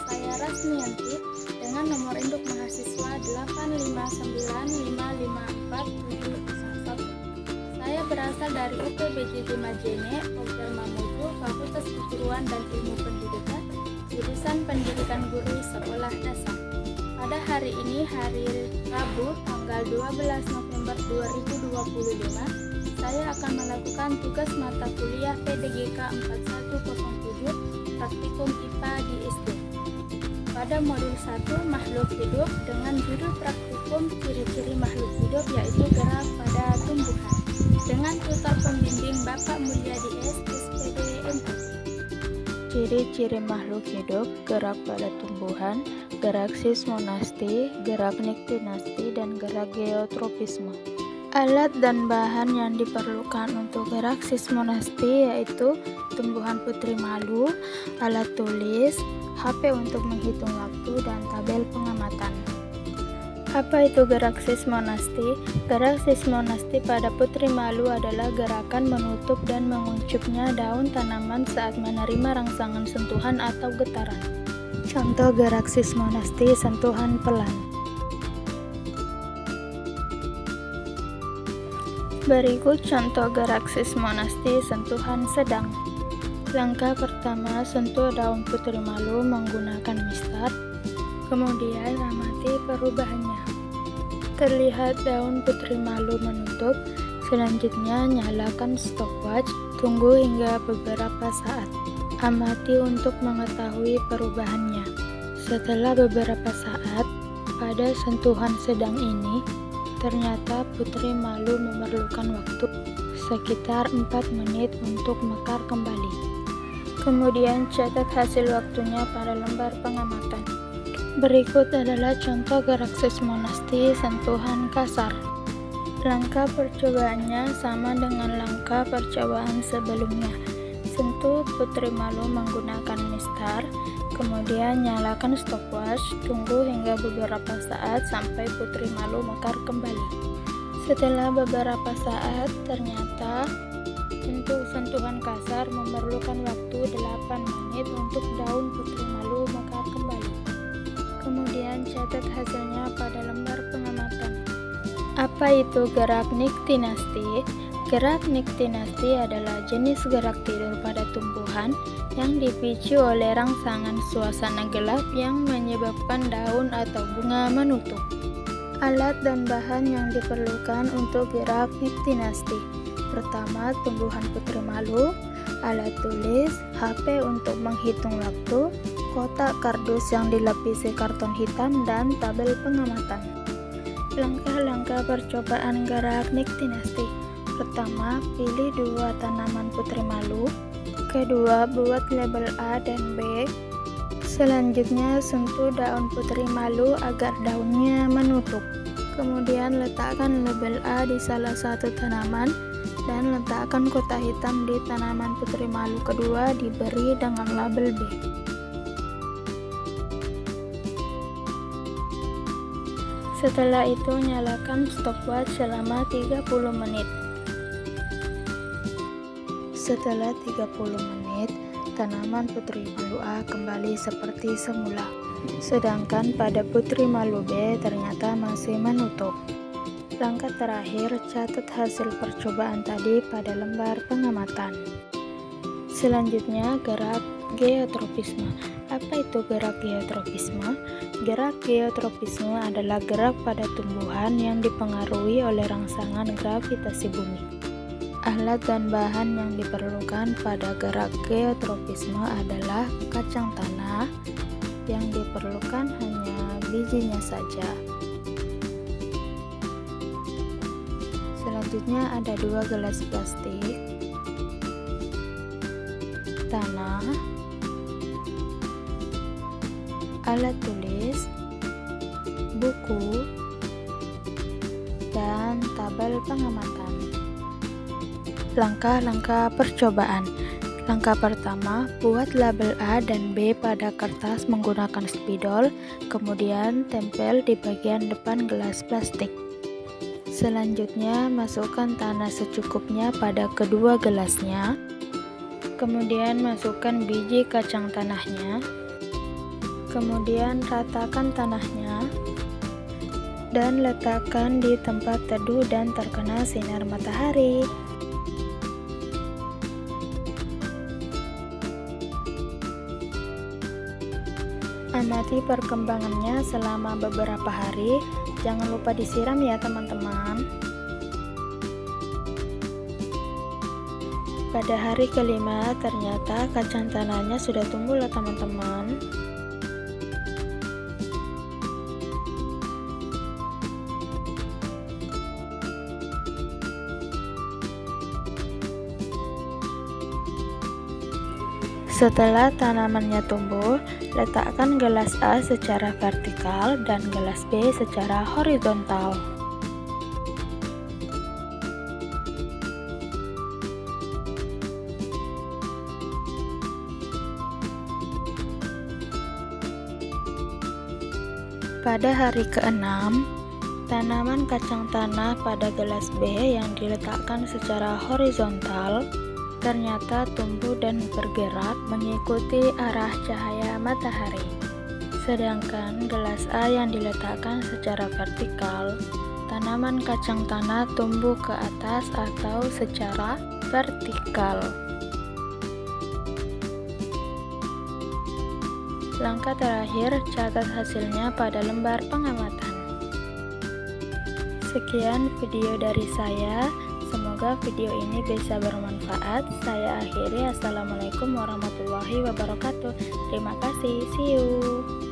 saya Rasmianti dengan nomor induk mahasiswa 859555471. Saya berasal dari UPBJ Majene, Program Mamuju, Fakultas Keguruan dan Ilmu Pendidikan, jurusan Pendidikan Guru Sekolah Dasar. Pada hari ini, hari Rabu, tanggal 12 November 2025, saya akan melakukan tugas mata kuliah PDGK 4107 Praktikum IPA di SD. Pada modul 1 Makhluk Hidup dengan judul Praktikum Ciri-ciri Makhluk Hidup, yaitu gerak pada tumbuhan, dengan tutor pembimbing Bapak Mulyadi S. SPD MP. Ciri-ciri makhluk hidup, gerak pada tumbuhan, gerak sismonasti, gerak niktinasti, dan gerak geotropisme. Alat dan bahan yang diperlukan untuk gerak sismonasti yaitu tumbuhan putri malu, alat tulis, HP untuk menghitung waktu, dan tabel pengamatan. Apa itu gerak sismonasti? Gerak sismonasti pada putri malu adalah gerakan menutup dan menguncupnya daun tanaman saat menerima rangsangan sentuhan atau getaran. Contoh gerak sismonasti: sentuhan pelan. Berikut contoh gerak sismonasti sentuhan sedang. Langkah pertama, sentuh daun putri malu menggunakan mistar. Kemudian amati perubahannya. Terlihat daun putri malu menutup. Selanjutnya nyalakan stopwatch, tunggu hingga beberapa saat. Amati untuk mengetahui perubahannya. Setelah beberapa saat, pada sentuhan sedang ini, ternyata putri malu memerlukan waktu sekitar 4 menit untuk mekar kembali. Kemudian catat hasil waktunya pada lembar pengamatan. Berikut adalah contoh gerak sismonasti sentuhan kasar. Langkah percobaannya sama dengan langkah percobaan sebelumnya. Sentuh putri malu menggunakan mistar, kemudian nyalakan stopwatch, tunggu hingga beberapa saat sampai putri malu mekar kembali. Setelah beberapa saat, ternyata untuk sentuhan kasar memerlukan waktu 8 menit untuk daun putri malu mekar kembali. Kemudian catat hasilnya pada lembar pengamatan. Apa itu gerak niktinasti? Gerak niktinasti adalah jenis gerak tidur pada tumbuhan yang dipicu oleh rangsangan suasana gelap yang menyebabkan daun atau bunga menutup. Alat dan bahan yang diperlukan untuk gerak niktinasti. Pertama, tumbuhan putri malu, alat tulis, HP untuk menghitung waktu, kotak kardus yang dilapisi karton hitam, dan tabel pengamatan. Langkah-langkah percobaan gerak niktinasti. Pertama, pilih 2 tanaman putri malu. Kedua, buat label A dan B. Selanjutnya, sentuh daun putri malu agar daunnya menutup. Kemudian letakkan label A di salah satu tanaman dan letakkan kotak hitam di tanaman putri malu kedua diberi dengan label B. Setelah itu nyalakan stopwatch selama 30 menit. Setelah 30 menit, tanaman putri malu A kembali seperti semula. Sedangkan pada putri malu B ternyata masih menutup. Langkah terakhir, catat hasil percobaan tadi pada lembar pengamatan. Selanjutnya, gerak geotropisme. Apa itu gerak geotropisme? Gerak geotropisme adalah gerak pada tumbuhan yang dipengaruhi oleh rangsangan gravitasi bumi. Alat dan bahan yang diperlukan pada gerak geotropisme adalah kacang tanah, yang diperlukan hanya bijinya saja. Selanjutnya ada 2 gelas plastik, tanah, alat tulis, buku, dan tabel pengamatan. Langkah-langkah percobaan. Langkah pertama, buat label A dan B pada kertas menggunakan spidol, kemudian tempel di bagian depan gelas plastik. Selanjutnya, masukkan tanah secukupnya pada kedua gelasnya. Kemudian masukkan biji kacang tanahnya. Kemudian ratakan tanahnya dan letakkan di tempat teduh dan terkena sinar matahari. Amati perkembangannya selama beberapa hari. Jangan lupa disiram ya teman-teman. Pada hari kelima ternyata kacang tanahnya sudah tumbuh loh teman-teman. Setelah tanamannya tumbuh, letakkan gelas A secara vertikal dan gelas B secara horizontal. Pada hari ke-6, tanaman kacang tanah pada gelas B yang diletakkan secara horizontal ternyata tumbuh dan bergerak mengikuti arah cahaya matahari. Sedangkan gelas A yang diletakkan secara vertikal, tanaman kacang tanah tumbuh ke atas atau secara vertikal. Langkah terakhir, catat hasilnya pada lembar pengamatan. Sekian video dari saya. Semoga video ini bisa bermanfaat. Saya akhiri. Assalamualaikum warahmatullahi wabarakatuh. Terima kasih. See you.